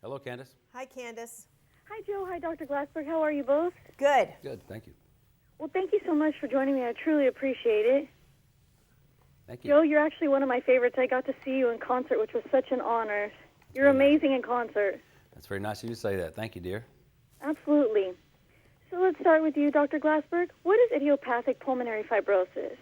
Hello, Candace. Hi, Candace. Hi, Joe. Hi, Dr. Glassberg. How are you both? Good. Good, thank you. Well, thank you so much for joining me. I truly appreciate it. Thank you. Joe, you're actually one of my favorites. I got to see you in concert, which was such an honor. You're Very nice. amazing in concert. That's very nice of you to say that. Thank you, dear. Absolutely. So let's start with you, Dr. Glassberg. What is idiopathic pulmonary fibrosis?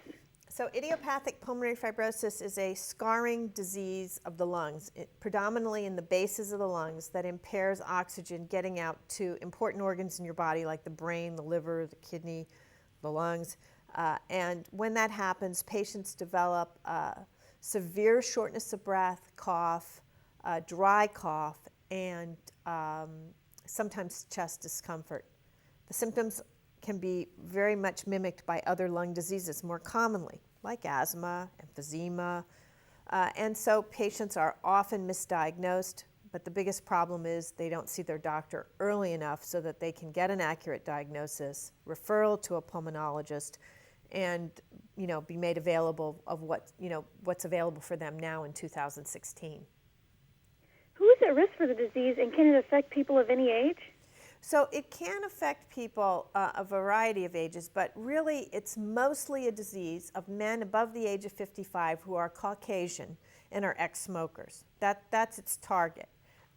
So idiopathic pulmonary fibrosis is a scarring disease of the lungs, predominantly in the bases of the lungs, that impairs oxygen getting out to important organs in your body like the brain, the liver, the kidney, the lungs. And when that happens, patients develop severe shortness of breath, cough, dry cough, and sometimes chest discomfort. The symptoms can be very much mimicked by other lung diseases more commonly, like asthma, emphysema. And so patients are often misdiagnosed, but the biggest problem is they don't see their doctor early enough so that they can get an accurate diagnosis, referral to a pulmonologist, and be made available of what's available for them now in 2016. Who is at risk for the disease, and can it affect people of any age? So it can affect people a variety of ages, but really it's mostly a disease of men above the age of 55 who are Caucasian and are ex-smokers. That's its target.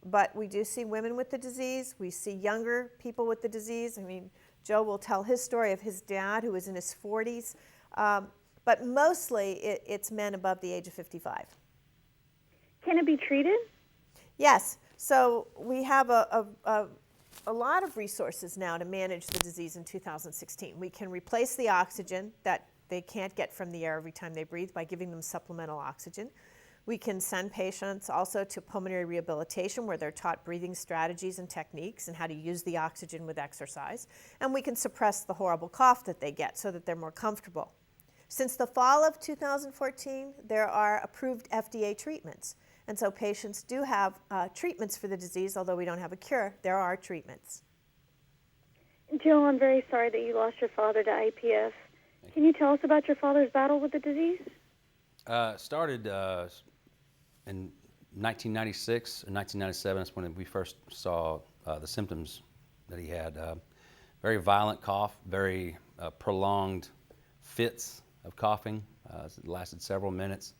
But we do see women with the disease. We see younger people with the disease. I mean, Joe will tell his story of his dad who was in his 40s. But mostly it's men above the age of 55. Can it be treated? Yes. So we have a lot of resources now to manage the disease in 2016. We can replace the oxygen that they can't get from the air every time they breathe by giving them supplemental oxygen. We can send patients also to pulmonary rehabilitation where they're taught breathing strategies and techniques and how to use the oxygen with exercise. And we can suppress the horrible cough that they get so that they're more comfortable. Since the fall of 2014, there are approved FDA treatments. And so patients do have treatments for the disease, although we don't have a cure. There are treatments. Joe, I'm very sorry that you lost your father to IPF. Can you tell us about your father's battle with the disease? Started in 1996 or 1997. That's when we first saw the symptoms that he had. Very violent cough, very prolonged fits of coughing. It lasted several minutes.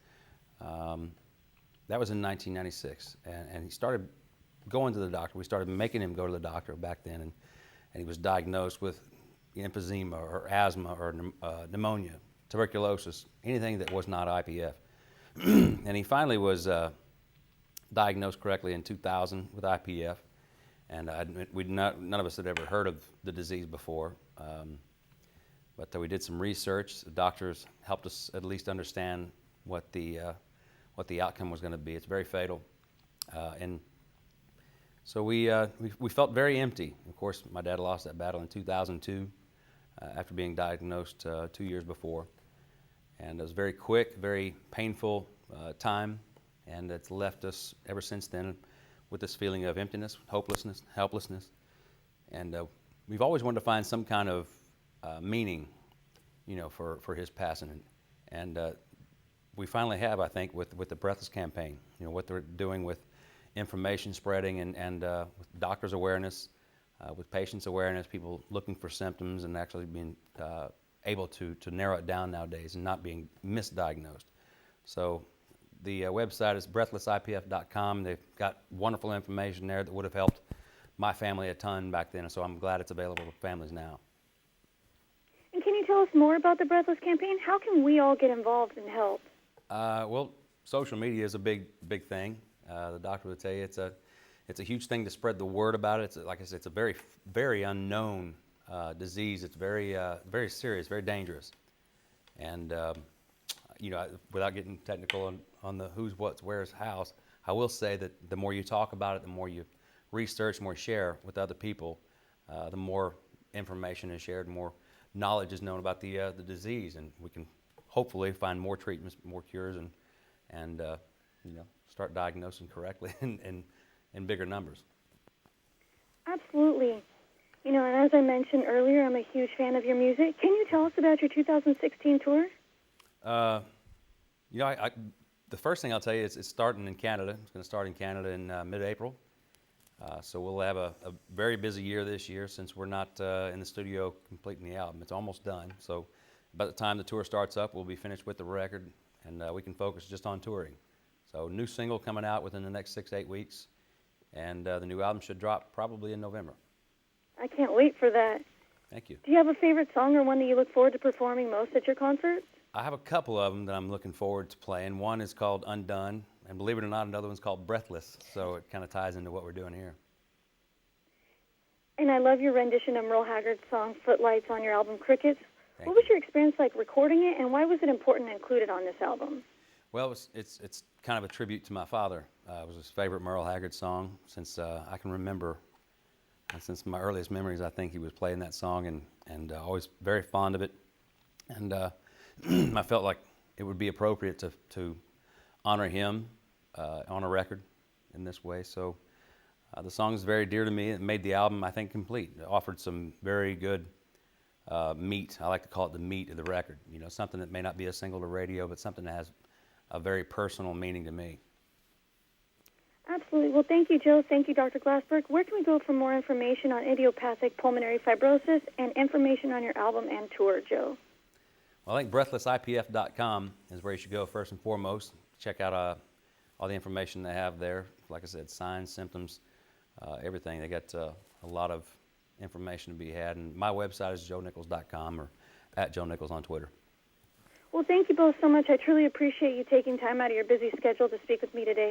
That was in 1996, and he started going to the doctor. We started making him go to the doctor back then, and he was diagnosed with emphysema or asthma or pneumonia, tuberculosis, anything that was not IPF. And he finally was diagnosed correctly in 2000 with IPF, and none of us had ever heard of the disease before. But we did some research. The doctors helped us at least understand what the outcome was going to be. It's very fatal, and so we felt very empty. Of course, my dad lost that battle in 2002 after being diagnosed 2 years before, and it was very quick, very painful time, and it's left us ever since then with this feeling of emptiness, hopelessness, helplessness, and we've always wanted to find some kind of meaning, for his passing, and we finally have, I think, with the Breathless Campaign, what they're doing with information spreading and with doctors' awareness, with patients' awareness, people looking for symptoms and actually being able to narrow it down nowadays and not being misdiagnosed. So the website is breathlessipf.com. They've got wonderful information there that would have helped my family a ton back then, so I'm glad it's available for families now. And can you tell us more about the Breathless Campaign? How can we all get involved and help? Well, social media is a big thing. The doctor would tell you it's a huge thing to spread the word about it. Like I said, it's a very, very unknown disease. It's very serious, very dangerous. And without getting technical on the who's, what's, where's, how's, I will say that the more you talk about it, the more you research, the more you share with other people, the more information is shared, the more knowledge is known about the disease, and we can hopefully find more treatments, more cures, and start diagnosing correctly in bigger numbers. Absolutely. And as I mentioned earlier, I'm a huge fan of your music. Can you tell us about your 2016 tour? The first thing I'll tell you is it's starting in Canada. It's going to start in Canada in mid-April. So we'll have a very busy year this year since we're not in the studio completing the album. It's almost done. So by the time the tour starts up, we'll be finished with the record, and we can focus just on touring. So new single coming out within the next 6 to 8 weeks, and the new album should drop probably in November. I can't wait for that. Thank you. Do you have a favorite song or one that you look forward to performing most at your concerts? I have a couple of them that I'm looking forward to playing. One is called Undone, and believe it or not, another one's called Breathless, so it kind of ties into what we're doing here. And I love your rendition of Merle Haggard's song Footlights on your album Crickets. Thank What was your experience like recording it, and why was it important to include it on this album? Well, it's kind of a tribute to my father. It was his favorite Merle Haggard song since I can remember. Since my earliest memories, I think he was playing that song, and always very fond of it. And I felt like it would be appropriate to honor him on a record in this way. So the song is very dear to me. It made the album, I think, complete. It offered some very good meat. I like to call it the meat of the record. You know, something that may not be a single to radio, but something that has a very personal meaning to me. Absolutely. Well, thank you, Joe. Thank you, Dr. Glassberg. Where can we go for more information on idiopathic pulmonary fibrosis and information on your album and tour, Joe? Well, I think breathlessipf.com is where you should go first and foremost. Check out all the information they have there. Like I said, signs, symptoms, everything. They got a lot of information to be had. And my website is joenichols.com or @JoeNichols on Twitter. Well, thank you both so much. I truly appreciate you taking time out of your busy schedule to speak with me today.